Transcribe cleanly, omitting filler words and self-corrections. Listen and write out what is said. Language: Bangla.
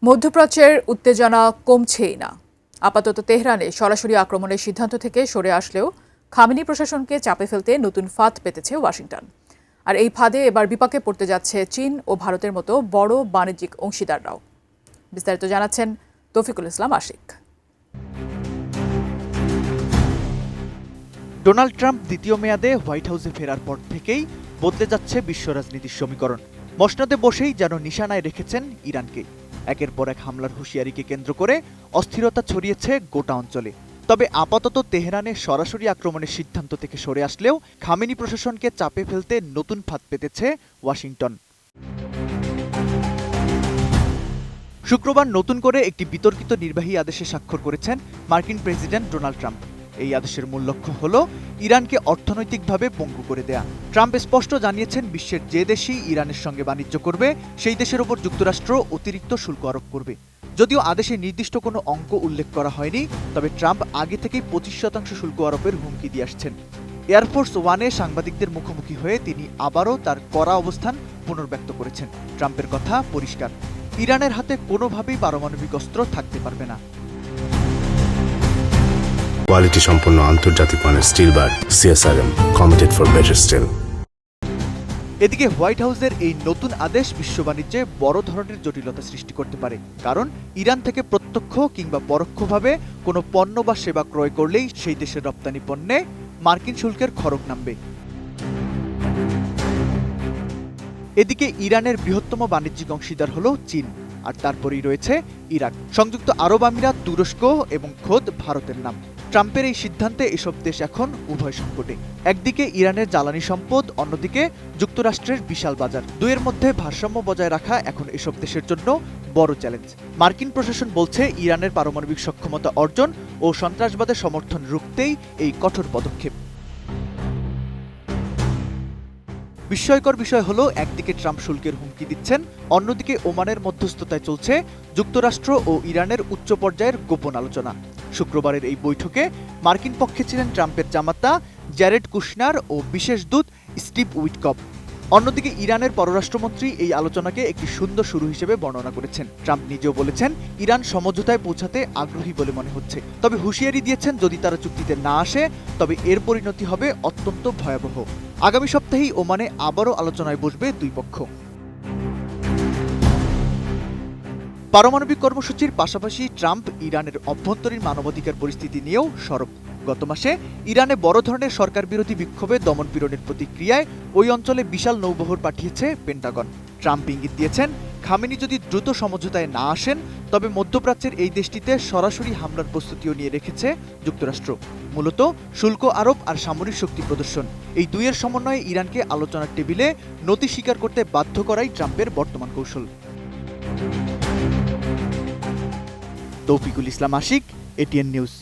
মধ্যপ্রাচ্যের উত্তেজনা কমছেই না। আপাতত তেহরানে সরাসরি আক্রমণের সিদ্ধান্ত থেকে সরে আসলেও খামেনি প্রশাসনকে চাপে ফেলতে নতুন ফাঁদ পেতেছে ওয়াশিংটন। আর এই ফাঁদে এবার বিপাকে পড়তে যাচ্ছে চীন ও ভারতের মতো বড় বাণিজ্যিক অংশীদাররাও। বিস্তারিত জানাচ্ছেন তৌফিকুল ইসলাম আশিক। ডোনাল্ড ট্রাম্প দ্বিতীয় মেয়াদে হোয়াইট হাউসে ফেরার পর থেকেই বদলে যাচ্ছে বিশ্ব রাজনীতির সমীকরণ। মসনদে বসেই যেন নিশানায় রেখেছেন ইরানকে। একের পর এক হামলার হুঁশিয়ারিকে কেন্দ্র করে অস্থিরতা ছড়িয়েছে গোটা অঞ্চলে। তবে আপাতত তেহরানে সরাসরি আক্রমণের সিদ্ধান্ত থেকে সরে আসলেও খামেনি প্রশাসনকে চাপে ফেলতে নতুন ফাঁদ পেতেছে ওয়াশিংটন। শুক্রবার নতুন করে একটি বিতর্কিত নির্বাহী আদেশে স্বাক্ষর করেছেন মার্কিন প্রেসিডেন্ট ডোনাল্ড ট্রাম্প। এই আদেশের মূল লক্ষ্য হল ইরানকে অর্থনৈতিকভাবে পঙ্গু করে দেয়া। ট্রাম্প স্পষ্ট জানিয়েছেন, বিশ্বের যে দেশই ইরানের সঙ্গে বাণিজ্য করবে সেই দেশের ওপর যুক্তরাষ্ট্র অতিরিক্ত শুল্ক আরোপ করবে। যদিও আদেশে নির্দিষ্ট কোনো অঙ্ক উল্লেখ করা হয়নি, তবে ট্রাম্প আগে থেকেই 25% শুল্ক আরোপের হুমকি দিয়ে আসছেন। এয়ারফোর্স ওয়ানে সাংবাদিকদের মুখোমুখি হয়ে তিনি আবারও তার কড়া অবস্থান পুনর্ব্যক্ত করেছেন। ট্রাম্পের কথা পরিষ্কার, ইরানের হাতে কোনোভাবেই পারমাণবিক অস্ত্র থাকতে পারবে না। কোয়ালিটি সম্পন্ন আন্তর্জাতিক মানের still bar CSRM, committed for better still. এদিকে হোয়াইট হাউসের এই নতুন আদেশ বিশ্ব বাণিজ্যে বড় ধরনের জটিলতা সৃষ্টি করতে পারে, কারণ ইরান থেকে প্রত্যক্ষ কিংবা পরোক্ষভাবে কোনো পণ্য বা সেবা ক্রয় করলেই সেই দেশের রপ্তানি পণ্যে মার্কিন শুল্কের খড়গ নামবে। এদিকে ইরানের বৃহত্তম বাণিজ্যিক অংশীদার হল চীন, আর তারপরেই রয়েছে ইরাক, সংযুক্ত আরব আমিরাত, তুরস্ক এবং খোদ ভারতের নাম। ট্রাম্পের এই সিদ্ধান্তে এসব দেশ এখন উভয় সংকটে। একদিকে ইরানের জ্বালানি সম্পদ, অন্যদিকে যুক্তরাষ্ট্রের বিশাল বাজার। দুইয়ের মধ্যে ভারসাম্য বজায় রাখা এখন এসব দেশের জন্য বড় চ্যালেঞ্জ। মার্কিন প্রশাসন বলছে, ইরানের পারমাণবিক সক্ষমতা অর্জন ও সন্ত্রাসবাদের সমর্থন রুখতেই এই কঠোর পদক্ষেপ। বিস্ময়কর বিষয় হলো, একদিকে ট্রাম্প শুল্কের হুমকি দিচ্ছেন, অন্যদিকে ওমানের মধ্যস্থতায় চলছে যুক্তরাষ্ট্র ও ইরানের উচ্চ পর্যায়ের গোপন আলোচনা। শুক্রবারের এই বৈঠকে মার্কিন পক্ষে ছিলেন ট্রাম্পের জামাতা জ্যারেড কুশনার ও বিশেষ দূত স্টিভ উইটকফ। অন্যদিকে ইরানের পররাষ্ট্রমন্ত্রী এই আলোচনাকে একটি সুন্দর শুরু হিসেবে বর্ণনা করেছেন। ট্রাম্প নিজেও বলেছেন, ইরান সমঝোতায় পৌঁছাতে আগ্রহী বলে মনে হচ্ছে, তবে হুঁশিয়ারি দিয়েছেন যদি তারা চুক্তিতে না আসে তবে এর পরিণতি হবে অত্যন্ত ভয়াবহ। আগামী সপ্তাহেই ওমানে আবারও আলোচনায় বসবে দুই পক্ষ। পারমাণবিক কর্মসূচির পাশাপাশি ট্রাম্প ইরানের অভ্যন্তরীণ মানবাধিকার পরিস্থিতি নিয়েও সরব। গত মাসে ইরানে বড় ধরনের সরকার বিরোধী বিক্ষোভে দমনপীড়নের প্রতিক্রিয়ায় ওই অঞ্চলে বিশাল নৌবহর পাঠিয়েছে পেন্টাগন। ট্রাম্প ইঙ্গিত দিয়েছেন, খামেনি যদি দ্রুত সমঝোতায় না আসেন তবে মধ্যপ্রাচ্যের এই দেশটিতে সরাসরি হামলার প্রস্তুতিও নিয়ে রেখেছে যুক্তরাষ্ট্র। মূলত শুল্ক আরোপ আর সামরিক শক্তি প্রদর্শন, এই দুইয়ের সমন্বয়ে ইরানকে আলোচনার টেবিলে নতি স্বীকার করতে বাধ্য করাই ট্রাম্পের বর্তমান কৌশল। তৌফিকুল ইসলাম আশিক, ATN নিউজ।